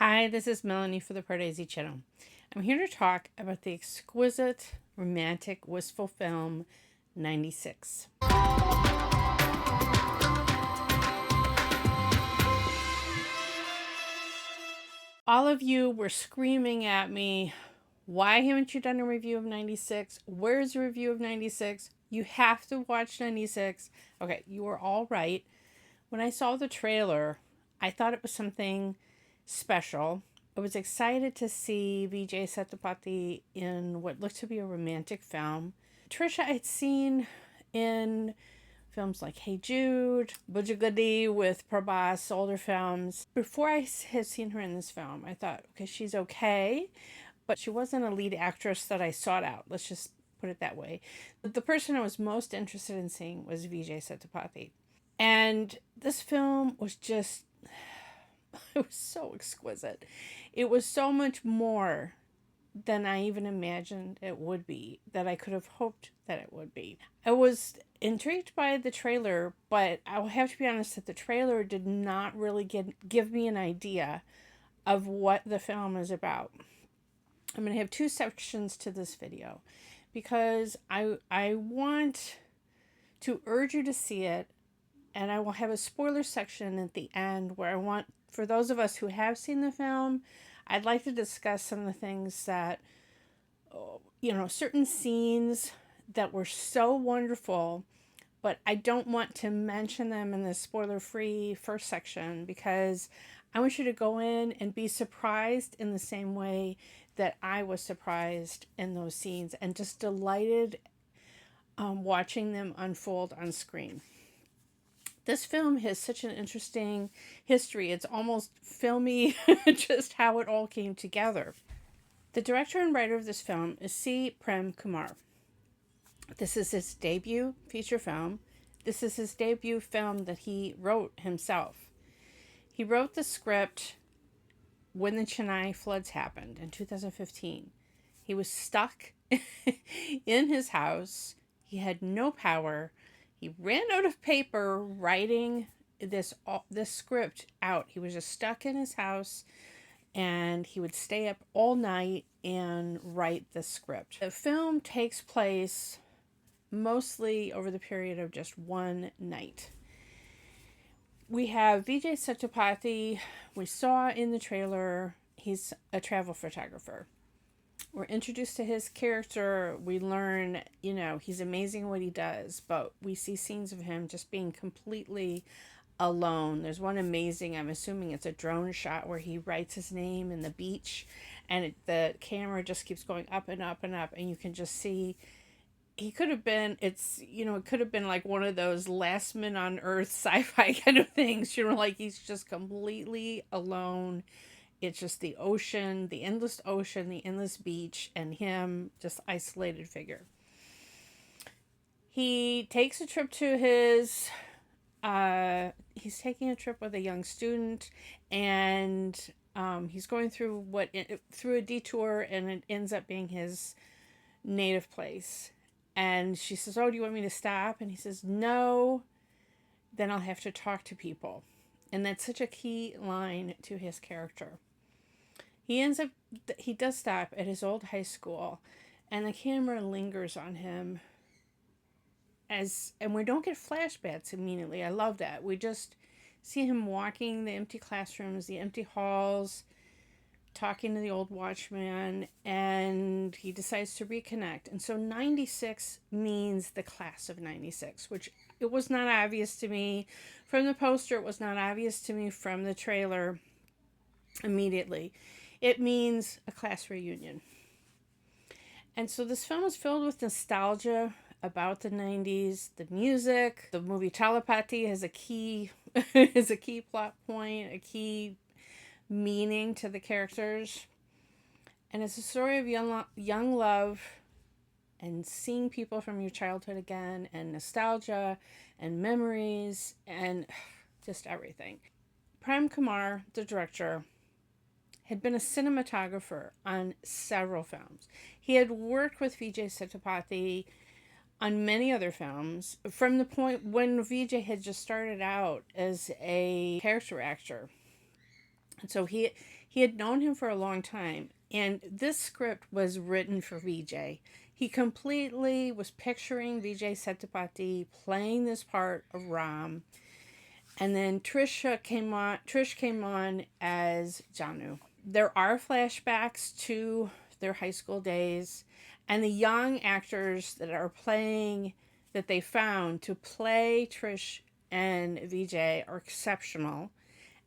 Hi, this is Melanie for the Pardesi channel. I'm here to talk about the exquisite, romantic, wistful film 96. All of you were screaming at me, why haven't you done a review of 96? Where's the review of 96? You have to watch 96. Okay, you were all right. When I saw the trailer, I thought it was something special. I was excited to see Vijay Sethupathi in what looked to be a romantic film. Trisha I'd seen in films like Hey Jude, Bujagadi with Prabhas, older films. Before I had seen her in this film, I thought, okay, she's okay, but she wasn't a lead actress that I sought out. Let's just put it that way. The person I was most interested in seeing was Vijay Sethupathi. And this film was just, it was so exquisite. It was so much more than I even imagined it would be, that I could have hoped that it would be. I was intrigued by the trailer, but I'll have to be honest that the trailer did not really give me an idea of what the film is about. I'm going to have two sections to this video because I want to urge you to see it, and I will have a spoiler section at the end where I want, for those of us who have seen the film, I'd like to discuss some of the things that, certain scenes that were so wonderful, but I don't want to mention them in the spoiler-free first section because I want you to go in and be surprised in the same way that I was surprised in those scenes and just delighted watching them unfold on screen. This film has such an interesting history. It's almost filmy, just how it all came together. The director and writer of this film is C. Prem Kumar. This is his debut feature film. This is his debut film that he wrote himself. He wrote the script when the Chennai floods happened in 2015. He was stuck in his house. He had no power. He ran out of paper writing this script out. He was just stuck in his house, and he would stay up all night and write the script. The film takes place mostly over the period of just one night. We have Vijay Sethupathi. We saw in the trailer, he's a travel photographer. We're introduced to his character. We learn, he's amazing what he does, but we see scenes of him just being completely alone. There's one amazing, I'm assuming it's a drone shot, where he writes his name in the beach, and the camera just keeps going up and up and up, and you can just see he could have been, it could have been like one of those Last Man on Earth sci-fi kind of things, like he's just completely alone. It's just the ocean, the endless beach, and him, just isolated figure. He takes a trip to he's taking a trip with a young student, and he's going through a detour, and it ends up being his native place. And she says, "Oh, do you want me to stop?" And he says, "No, then I'll have to talk to people." And that's such a key line to his character. He does stop at his old high school, and the camera lingers on him and we don't get flashbacks immediately. I love that. We just see him walking the empty classrooms, the empty halls, talking to the old watchman, and he decides to reconnect. And so 96 means the class of 96, which it was not obvious to me from the poster. It was not obvious to me from the trailer immediately. It means a class reunion. And so this film is filled with nostalgia about the 90s, the music. The movie Telepathy has a key is a key plot point, a key meaning to the characters. And it's a story of young love and seeing people from your childhood again, and nostalgia and memories and just everything. Prem Kumar, the director, had been a cinematographer on several films. He had worked with Vijay Sethupathi on many other films from the point when Vijay had just started out as a character actor. And so he He had known him for a long time, and this script was written for Vijay. He completely was picturing Vijay Sethupathi playing this part of Ram, and then Trish came on as Janu. There are flashbacks to their high school days, and the young actors that they found to play Trish and Vijay are exceptional,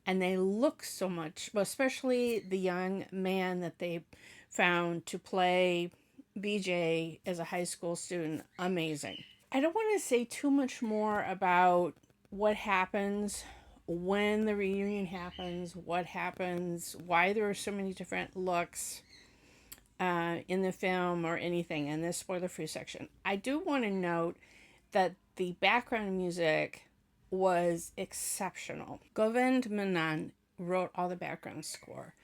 and they look so much, well, especially the young man that they found to play Vijay as a high school student, amazing. I don't want to say too much more about what happens when the reunion happens, what happens, why there are so many different looks in the film or anything in this spoiler free section. I do want to note that the background music was exceptional. Govind Menon wrote all the background score,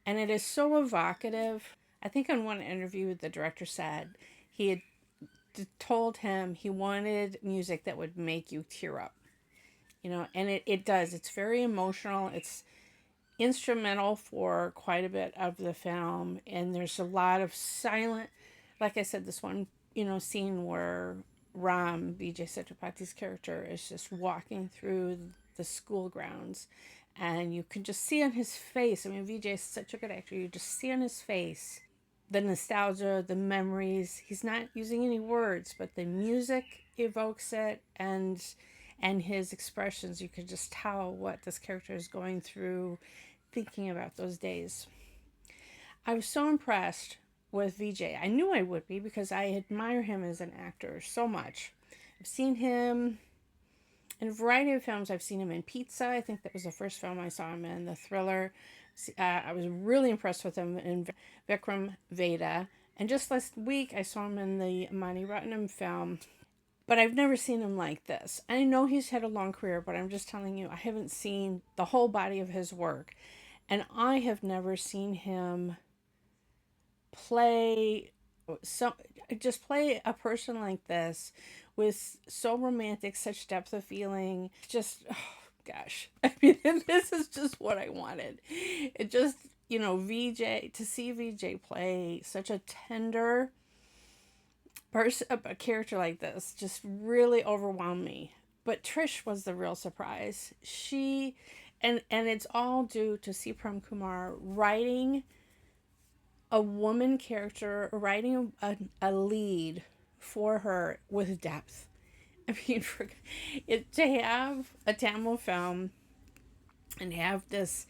and it is so evocative. I think in one interview, the director said he had told him he wanted music that would make you tear up. And it does. It's very emotional. It's instrumental for quite a bit of the film, and there's a lot of silent, like I said, this one, scene where Ram, Vijay Sethupath's character, is just walking through the school grounds, and you can just see on his face, I mean, Vijay is such a good actor, you just see on his face the nostalgia, the memories. He's not using any words, but the music evokes it, and his expressions, you could just tell what this character is going through, thinking about those days. I was so impressed with Vijay. I knew I would be because I admire him as an actor so much. I've seen him in a variety of films. I've seen him in Pizza. I think that was the first film I saw him in, the thriller. I was really impressed with him in Vikram Veda. And just last week, I saw him in the Mani Ratnam film. But I've never seen him like this. I know he's had a long career, but I'm just telling you, I haven't seen the whole body of his work. And I have never seen him play play a person like this with so romantic, such depth of feeling. Just, oh gosh. I mean, this is just what I wanted. It just, Vijay, to see Vijay play such a tender person, a character like this, just really overwhelmed me. But Trish was the real surprise. And it's all due to C. Prem Kumar writing a woman character, writing a lead for her with depth. I mean, to have a Tamil film and have this,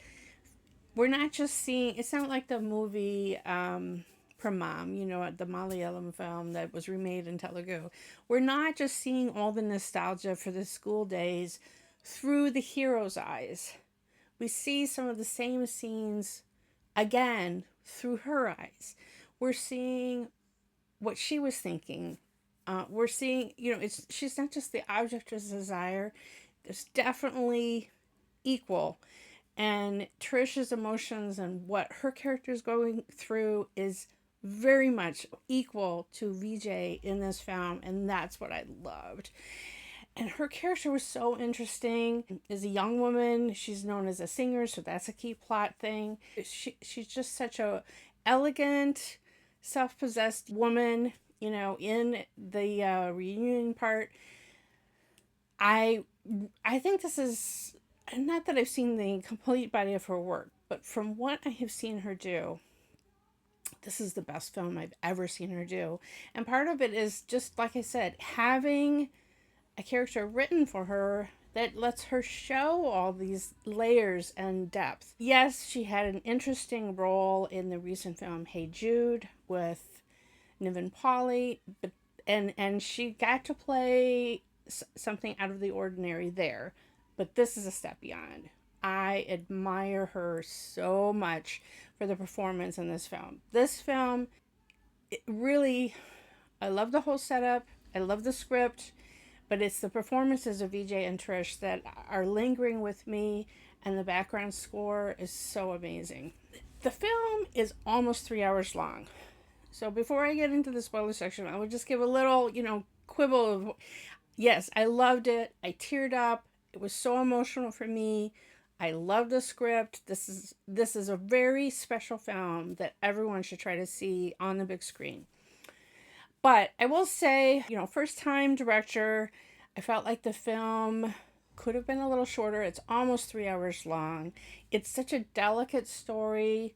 we're not just seeing, it's not like the movie Pramam, the Malayalam film that was remade in Telugu. We're not just seeing all the nostalgia for the school days through the hero's eyes. We see some of the same scenes again through her eyes. We're seeing what she was thinking. We're seeing, she's not just the object of desire. There's definitely equal. And Trish's emotions and what her character is going through is very much equal to Vijay in this film, and that's what I loved. And her character was so interesting. As a young woman, she's known as a singer, so that's a key plot thing. She's just such a elegant, self-possessed woman, in the reunion part. I think this is, not that I've seen the complete body of her work, but from what I have seen her do, this is the best film I've ever seen her do. And part of it is just, like I said, having a character written for her that lets her show all these layers and depth. Yes, she had an interesting role in the recent film Hey Jude with Niven Pauly, but and she got to play something out of the ordinary there. But this is a step beyond. I admire her so much for the performance in this film. This film, it really, I love the whole setup. I love the script. But it's the performances of Vijay and Trish that are lingering with me, and the background score is so amazing. The film is almost 3 hours long. So before I get into the spoiler section, I will just give a little, quibble of, yes, I loved it. I teared up. It was so emotional for me. I love the script. This is a very special film that everyone should try to see on the big screen. But I will say, first time director, I felt like the film could have been a little shorter. It's almost 3 hours long. It's such a delicate story.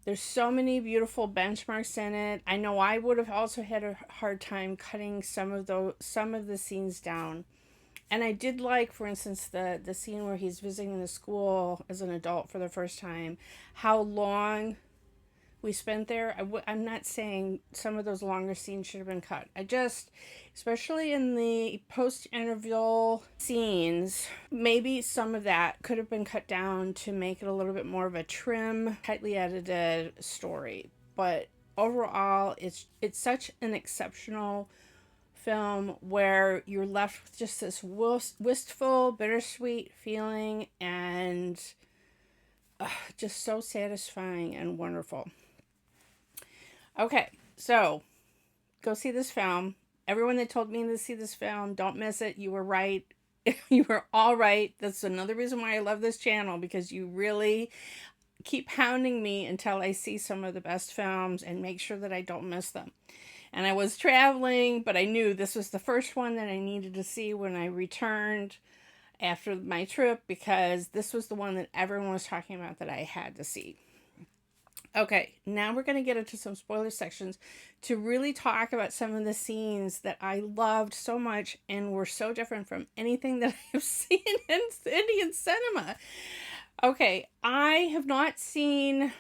There's so many beautiful benchmarks in it. I know I would have also had a hard time cutting some of the scenes down. And I did like, for instance, the scene where he's visiting the school as an adult for the first time, how long we spent there. I'm not saying some of those longer scenes should have been cut. I just, especially in the post-interval scenes, maybe some of that could have been cut down to make it a little bit more of a trim, tightly edited story. But overall, it's such an exceptional film where you're left with just this wistful, bittersweet feeling, and just so satisfying and wonderful. Okay, so go see this film. Everyone that told me to see this film, don't miss it. You were right. You were all right. That's another reason why I love this channel, because you really keep hounding me until I see some of the best films and make sure that I don't miss them. And I was traveling, but I knew this was the first one that I needed to see when I returned after my trip, because this was the one that everyone was talking about that I had to see. Okay, now we're going to get into some spoiler sections to really talk about some of the scenes that I loved so much and were so different from anything that I've seen in Indian cinema. Okay, I have not seen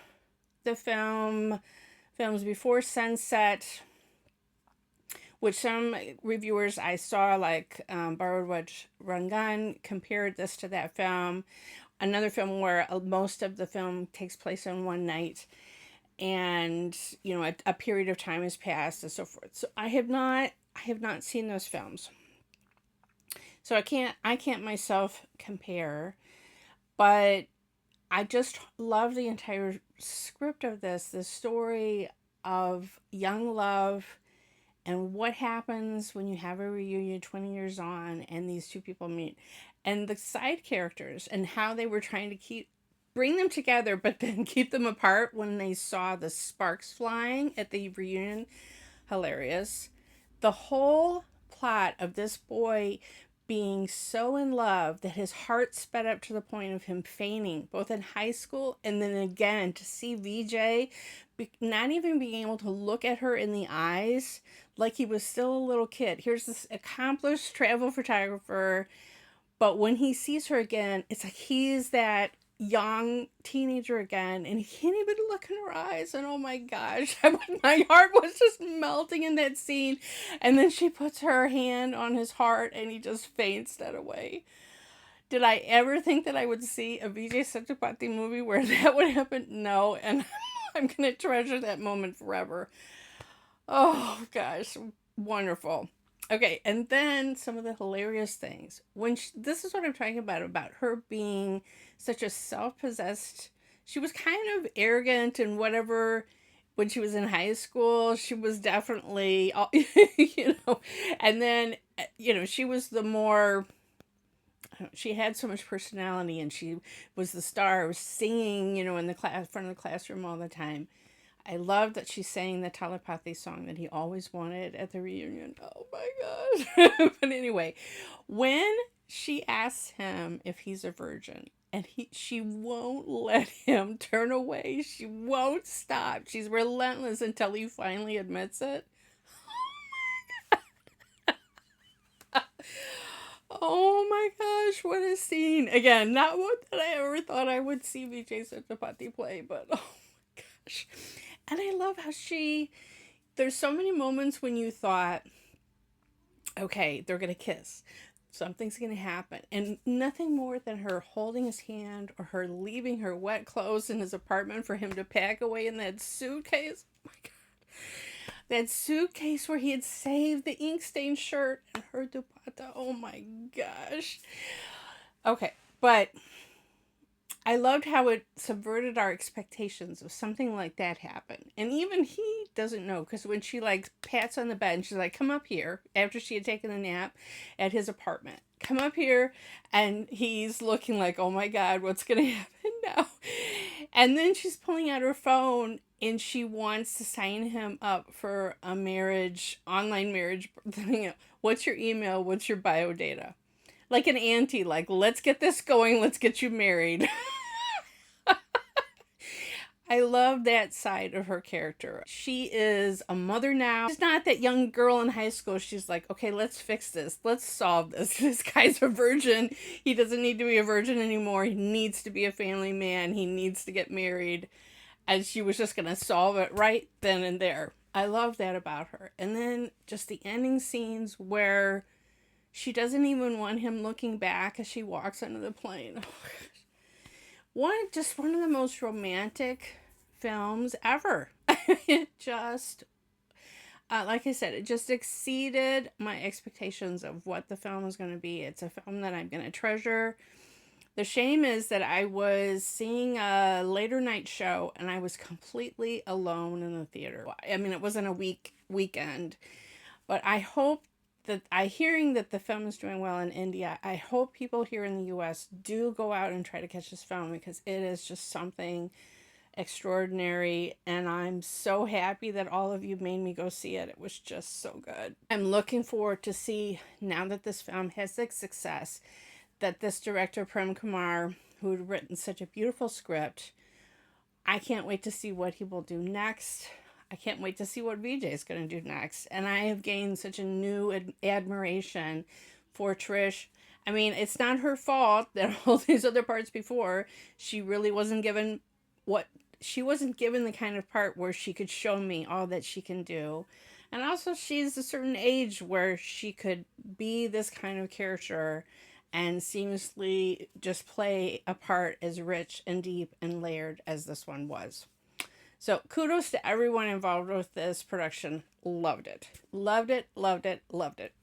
the films Before Sunset, which some reviewers I saw, like Borrowed Wedge Rangan, compared this to that film. Another film where most of the film takes place in one night, and a period of time has passed and so forth. So I have not seen those films, so I can't myself compare. But I just love the entire script of the story of young love and what happens when you have a reunion 20 years on and these two people meet, and the side characters and how they were trying to bring them together but then keep them apart when they saw the sparks flying at the reunion. Hilarious. The whole plot of this boy being so in love that his heart sped up to the point of him fainting, both in high school and then again to see Vijay not even being able to look at her in the eyes, like he was still a little kid. Here's this accomplished travel photographer, but when he sees her again, it's like he's that young teenager again, and he can't even look in her eyes. And oh my gosh, my heart was just melting in that scene. And then she puts her hand on his heart and he just faints that away. Did I ever think that I would see a Vijay Sethupathi movie where that would happen? No, and I'm gonna treasure that moment forever. Oh gosh, wonderful. Okay, and then some of the hilarious things. This is what I'm talking about her being such a self-possessed. She was kind of arrogant and whatever when she was in high school. She was definitely, and then, she was the more. She had so much personality, and she was the star, singing, in the front of the classroom all the time. I love that she sang the telepathy song that he always wanted at the reunion. Oh my gosh. But anyway, when she asks him if he's a virgin, and she won't let him turn away. She won't stop. She's relentless until he finally admits it. Oh my gosh, what a scene. Again, not one that I ever thought I would see Vijay Sethupathi play, but oh my gosh. And I love how there's so many moments when you thought, okay, they're going to kiss. Something's going to happen. And nothing more than her holding his hand or her leaving her wet clothes in his apartment for him to pack away in that suitcase. Oh my God. That suitcase where he had saved the ink stained shirt and her dupatta. Oh my gosh. Okay, but I loved how it subverted our expectations of something like that happen. And even he doesn't know, because when she like pats on the bed and she's like, come up here, after she had taken a nap at his apartment, come up here, and he's looking like, oh my God, what's gonna happen now? And then she's pulling out her phone and she wants to sign him up for a marriage, online marriage thing. What's your email? What's your bio data? Like an auntie, like, let's get this going, let's get you married. I love that side of her character. She is a mother now. She's not that young girl in high school. She's like, okay, let's fix this. Let's solve this. This guy's a virgin. He doesn't need to be a virgin anymore. He needs to be a family man. He needs to get married. And she was just going to solve it right then and there. I love that about her. And then just the ending scenes where she doesn't even want him looking back as she walks onto the plane. One of the most romantic films ever. It just, like I said, it just exceeded my expectations of what the film was going to be. It's a film that I'm going to treasure. The shame is that I was seeing a later night show and I was completely alone in the theater. I mean, it wasn't a weekend, but I hope that hearing that the film is doing well in India, I hope people here in the US do go out and try to catch this film, because it is just something extraordinary, and I'm so happy that all of you made me go see it. It was just so good. I'm looking forward to see, now that this film has the success, that this director Prem Kumar, who had written such a beautiful script, I can't wait to see what he will do next. I can't wait to see what Vijay is going to do next. And I have gained such a new admiration for Trish. I mean, it's not her fault that all these other parts before, she really wasn't given the kind of part where she could show me all that she can do. And also, she's a certain age where she could be this kind of character and seamlessly just play a part as rich and deep and layered as this one was. So kudos to everyone involved with this production. Loved it. Loved it, loved it, loved it.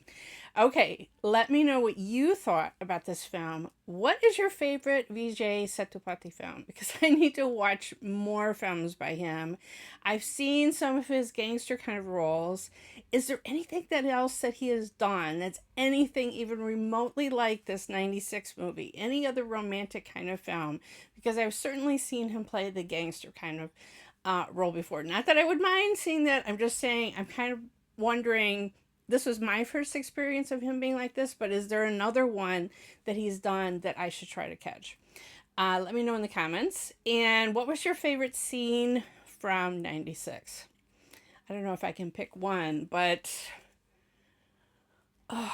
Okay, let me know what you thought about this film. What is your favorite Vijay Sethupathi film? Because I need to watch more films by him. I've seen some of his gangster kind of roles. Is there anything else that he has done that's anything even remotely like this 96 movie? Any other romantic kind of film? Because I've certainly seen him play the gangster kind of role before. Not that I would mind seeing that. I'm just saying, I'm kind of wondering, this was my first experience of him being like this, but is there another one that he's done that I should try to catch? Let me know in the comments. And what was your favorite scene from 96? I don't know if I can pick one, but I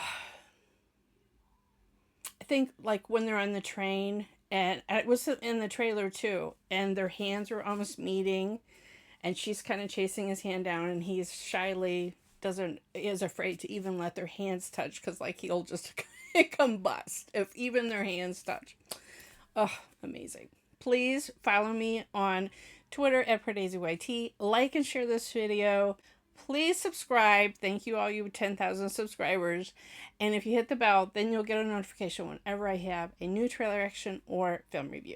think like when they're on the train, and it was in the trailer too, and their hands were almost meeting, and she's kind of chasing his hand down, and he's is afraid to even let their hands touch, because like he'll just combust if even their hands touch. Oh, amazing. Please follow me on Twitter at PardeziYT. Like and share this video. Please subscribe. Thank you all you 10,000 subscribers. And if you hit the bell, then you'll get a notification whenever I have a new trailer action or film review.